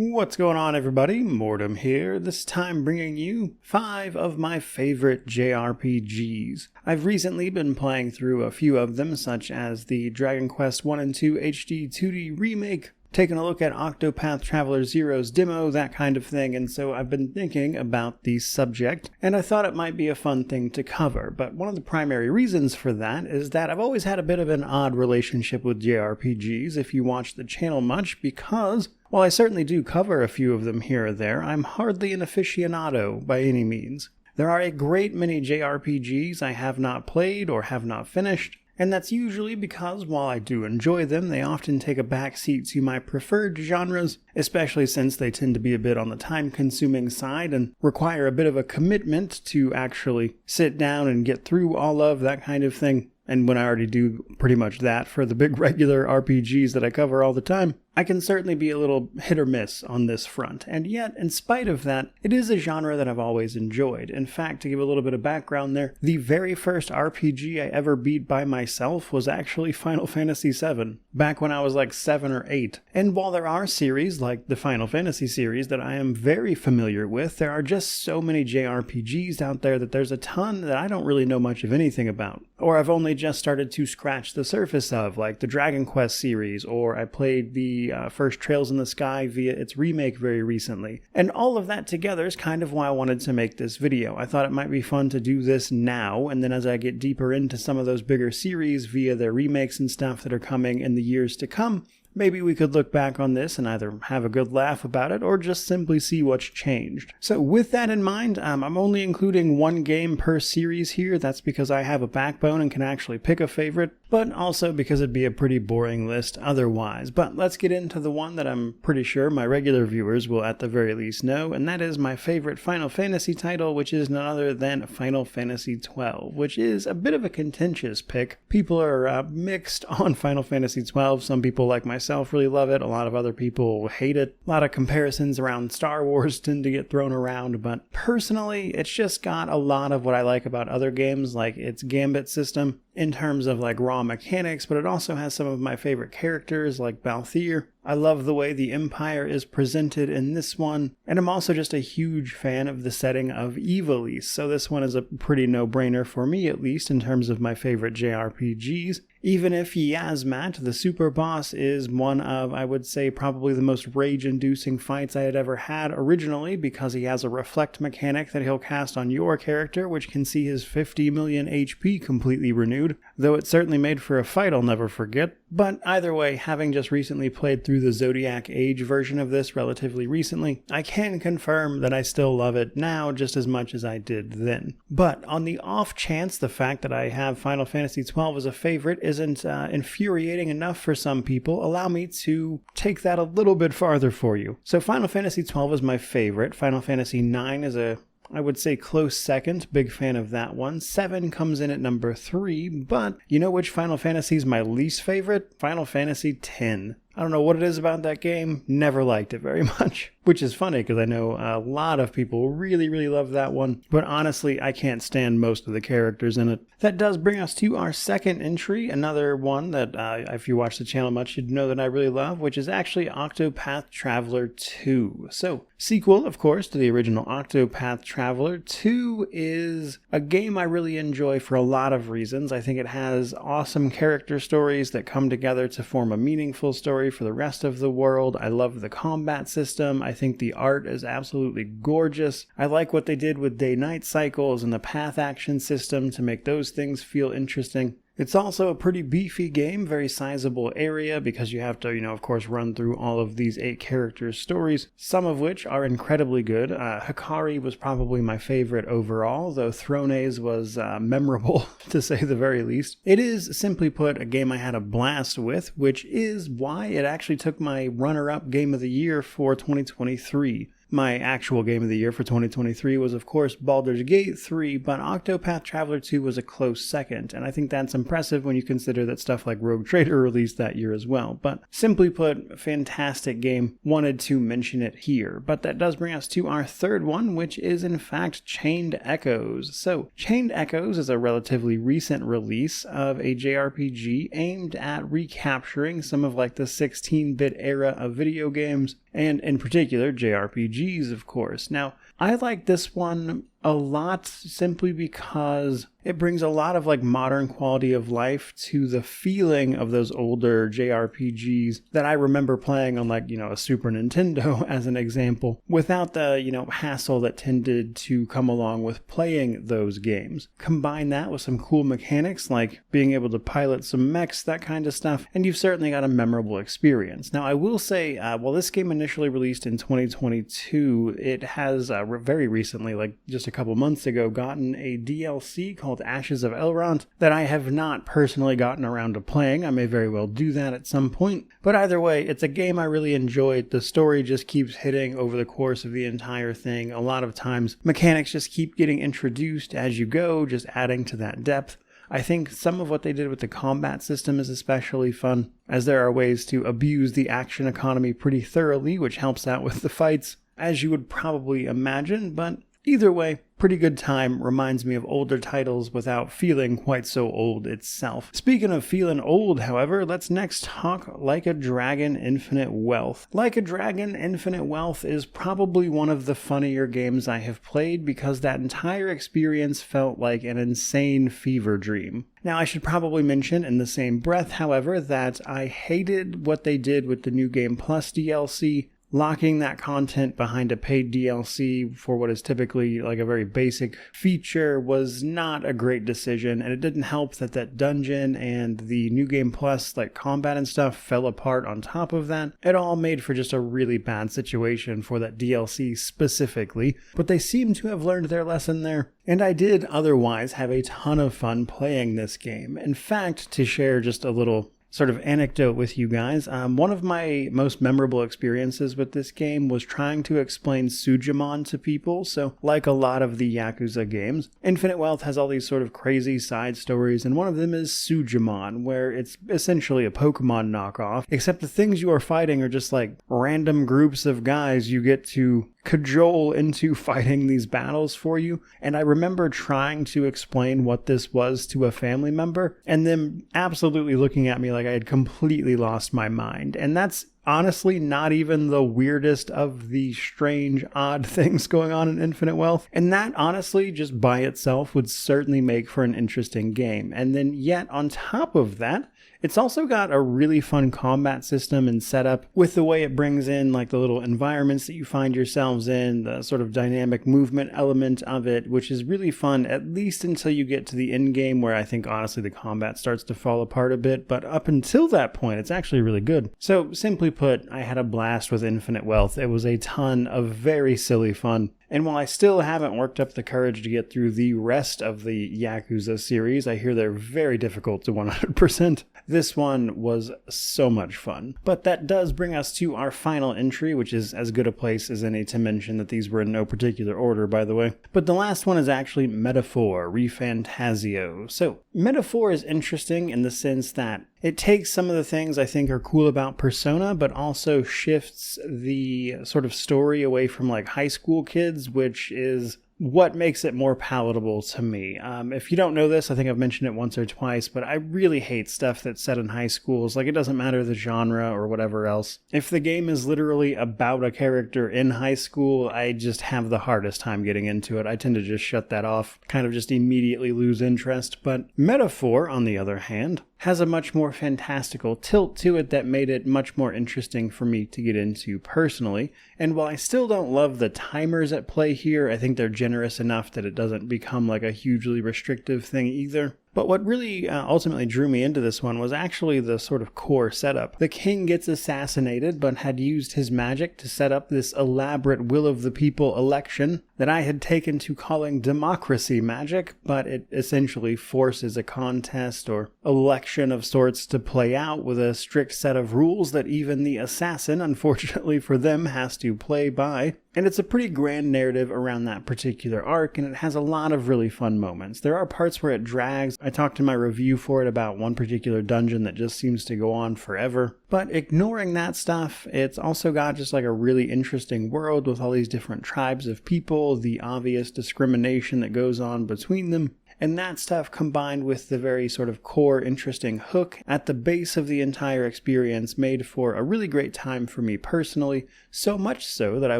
What's going on, everybody? Mortem here, this time bringing you 5 of my favorite JRPGs. I've recently been playing through a few of them, such as the Dragon Quest 1 and 2 HD 2D remake, taking a look at Octopath Traveler Zero's demo, that kind of thing, and so I've been thinking about the subject, and I thought it might be a fun thing to cover. But one of the primary reasons for that is that I've always had a bit of an odd relationship with JRPGs, if you watch the channel much, because while I certainly do cover a few of them here or there, I'm hardly an aficionado by any means. There are a great many JRPGs I have not played or have not finished, and that's usually because while I do enjoy them, they often take a backseat to my preferred genres, especially since they tend to be a bit on the time-consuming side and require a bit of a commitment to actually sit down and get through all of that kind of thing. And when I already do pretty much that for the big regular RPGs that I cover all the time, I can certainly be a little hit or miss on this front, and yet, in spite of that, it is a genre that I've always enjoyed. In fact, to give a little bit of background there, the very first RPG I ever beat by myself was actually Final Fantasy VII, back when I was like 7 or 8. And while there are series like the Final Fantasy series that I am very familiar with, there are just so many JRPGs out there that there's a ton that I don't really know much of anything about, or I've only just started to scratch the surface of, like the Dragon Quest series, or I played the first Trails in the Sky via its remake very recently. And all of that together is kind of why I wanted to make this video. I thought it might be fun to do this now, and then as I get deeper into some of those bigger series via their remakes and stuff that are coming in the years to come, maybe we could look back on this and either have a good laugh about it or just simply see what's changed. So with that in mind, I'm only including one game per series here. That's because I have a backbone and can actually pick a favorite, but also because it'd be a pretty boring list otherwise. But let's get into the one that I'm pretty sure my regular viewers will at the very least know, and that is my favorite Final Fantasy title, which is none other than Final Fantasy XII, which is a bit of a contentious pick. People are mixed on Final Fantasy XII. Some people like myself really love it. A lot of other people hate it. A lot of comparisons around Star Wars tend to get thrown around, but personally, it's just got a lot of what I like about other games, like its Gambit system, in terms of like raw mechanics, but it also has some of my favorite characters like Balthier. I love the way the Empire is presented in this one, and I'm also just a huge fan of the setting of Ivalice, so this one is a pretty no-brainer for me, at least in terms of my favorite JRPGs. Even if Yasmat, the super boss, is one of, I would say, probably the most rage-inducing fights I had ever had originally, because he has a reflect mechanic that he'll cast on your character, which can see his 50 million HP completely renewed, though it certainly made for a fight I'll never forget. But either way, having just recently played through the Zodiac Age version of this relatively recently, I can confirm that I still love it now just as much as I did then. But on the off chance the fact that I have Final Fantasy XII as a favorite isn't infuriating enough for some people, allow me to take that a little bit farther for you. So Final Fantasy XII is my favorite. Final Fantasy IX is I would say close second, big fan of that one. 7 comes in at number 3, but you know which Final Fantasy is my least favorite? Final Fantasy X. I don't know what it is about that game, never liked it very much. Which is funny because I know a lot of people really, really love that one, but honestly, I can't stand most of the characters in it. That does bring us to our second entry, another one that if you watch the channel much, you'd know that I really love, which is actually Octopath Traveler 2. So, sequel, of course, to the original Octopath Traveler. 2 is a game I really enjoy for a lot of reasons. I think it has awesome character stories that come together to form a meaningful story for the rest of the world. I love the combat system. I think the art is absolutely gorgeous. I like what they did with day-night cycles and the path action system to make those things feel interesting. It's also a pretty beefy game, very sizable area, because you have to, of course, run through all of these 8 characters' stories, some of which are incredibly good. Hikari was probably my favorite overall, though Thrones was memorable, to say the very least. It is, simply put, a game I had a blast with, which is why it actually took my runner-up Game of the Year for 2023. My actual game of the year for 2023 was, of course, Baldur's Gate 3, but Octopath Traveler 2 was a close second, and I think that's impressive when you consider that stuff like Rogue Trader released that year as well. But simply put, fantastic game. Wanted to mention it here. But that does bring us to our third one, which is, in fact, Chained Echoes. So, Chained Echoes is a relatively recent release of a JRPG aimed at recapturing some of like the 16-bit era of video games. and in particular JRPGs, of course. Now, I like this one a lot simply because it brings a lot of like modern quality of life to the feeling of those older JRPGs that I remember playing on like, a Super Nintendo as an example, without the, hassle that tended to come along with playing those games. Combine that with some cool mechanics like being able to pilot some mechs, that kind of stuff, and you've certainly got a memorable experience. Now, I will say, while this game initially released in 2022, it has very recently, like just a couple months ago, gotten a DLC called Ashes of Elrond that I have not personally gotten around to playing. I may very well do that at some point. But either way, it's a game I really enjoyed. The story just keeps hitting over the course of the entire thing. A lot of times, mechanics just keep getting introduced as you go, just adding to that depth. I think some of what they did with the combat system is especially fun, as there are ways to abuse the action economy pretty thoroughly, which helps out with the fights, as you would probably imagine, but either way, pretty good time. Reminds me of older titles without feeling quite so old itself. Speaking of feeling old, however, let's next talk Like a Dragon Infinite Wealth. Like a Dragon Infinite Wealth is probably one of the funnier games I have played because that entire experience felt like an insane fever dream. Now, I should probably mention in the same breath, however, that I hated what they did with the New Game Plus DLC. Locking that content behind a paid DLC for what is typically like a very basic feature was not a great decision, and it didn't help that that dungeon and the New Game Plus like combat and stuff fell apart on top of that. It all made for just a really bad situation for that DLC specifically, but they seem to have learned their lesson there. And I did otherwise have a ton of fun playing this game. In fact, to share just a little sort of anecdote with you guys, one of my most memorable experiences with this game was trying to explain Sujimon to people. So like a lot of the Yakuza games, Infinite Wealth has all these sort of crazy side stories, and one of them is Sujimon, where it's essentially a Pokemon knockoff, except the things you are fighting are just like random groups of guys you get to cajole into fighting these battles for you. And I remember trying to explain what this was to a family member and them absolutely looking at me like I had completely lost my mind. And that's honestly not even the weirdest of the strange, odd things going on in Infinite Wealth. And that honestly, just by itself, would certainly make for an interesting game. And then yet on top of that, it's also got a really fun combat system and setup with the way it brings in like the little environments that you find yourselves in, the sort of dynamic movement element of it, which is really fun, at least until you get to the end game where I think honestly the combat starts to fall apart a bit. But up until that point, it's actually really good. So simply put, I had a blast with Infinite Wealth. It was a ton of very silly fun. And while I still haven't worked up the courage to get through the rest of the Yakuza series, I hear they're very difficult to 100%. This one was so much fun. But that does bring us to our final entry, which is as good a place as any to mention that these were in no particular order, by the way. But the last one is actually Metaphor, Refantasio. So, Metaphor is interesting in the sense that it takes some of the things I think are cool about Persona, but also shifts the sort of story away from like high school kids, which is what makes it more palatable to me. If you don't know this, I think I've mentioned it once or twice, but I really hate stuff that's set in high schools. Like, it doesn't matter the genre or whatever else. If the game is literally about a character in high school, I just have the hardest time getting into it. I tend to just shut that off, kind of just immediately lose interest. But Metaphor, on the other hand, has a much more fantastical tilt to it that made it much more interesting for me to get into personally. And while I still don't love the timers at play here, I think they're generous enough that it doesn't become like a hugely restrictive thing either. But what really ultimately drew me into this one was actually the sort of core setup. The king gets assassinated, but had used his magic to set up this elaborate will of the people election that I had taken to calling democracy magic, but it essentially forces a contest or election of sorts to play out with a strict set of rules that even the assassin, unfortunately for them, has to play by. And it's a pretty grand narrative around that particular arc, and it has a lot of really fun moments. There are parts where it drags. I talked in my review for it about one particular dungeon that just seems to go on forever. But ignoring that stuff, it's also got just like a really interesting world with all these different tribes of people, the obvious discrimination that goes on between them. And that stuff combined with the very sort of core interesting hook at the base of the entire experience made for a really great time for me personally, so much so that I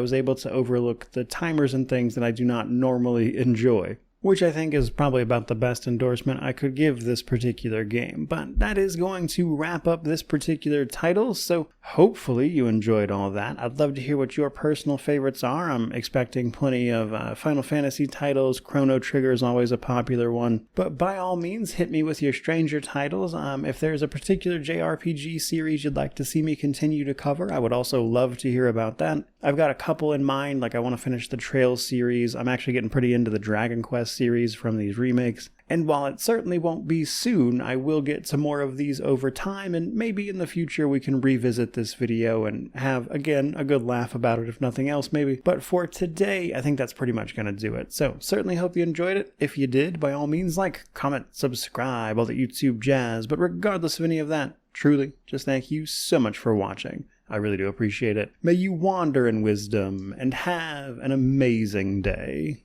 was able to overlook the timers and things that I do not normally enjoy. Which I think is probably about the best endorsement I could give this particular game. But that is going to wrap up this particular title, so hopefully you enjoyed all of that. I'd love to hear what your personal favorites are. I'm expecting plenty of Final Fantasy titles. Chrono Trigger is always a popular one. But by all means, hit me with your stranger titles. If there's a particular JRPG series you'd like to see me continue to cover, I would also love to hear about that. I've got a couple in mind, like I want to finish the Trails series. I'm actually getting pretty into the Dragon Quest series from these remakes. And while it certainly won't be soon, I will get to more of these over time, and maybe in the future we can revisit this video and have, again, a good laugh about it if nothing else maybe. But for today, I think that's pretty much going to do it. So certainly hope you enjoyed it. If you did, by all means, like, comment, subscribe, all the YouTube jazz. But regardless of any of that, truly, just thank you so much for watching. I really do appreciate it. May you wander in wisdom and have an amazing day.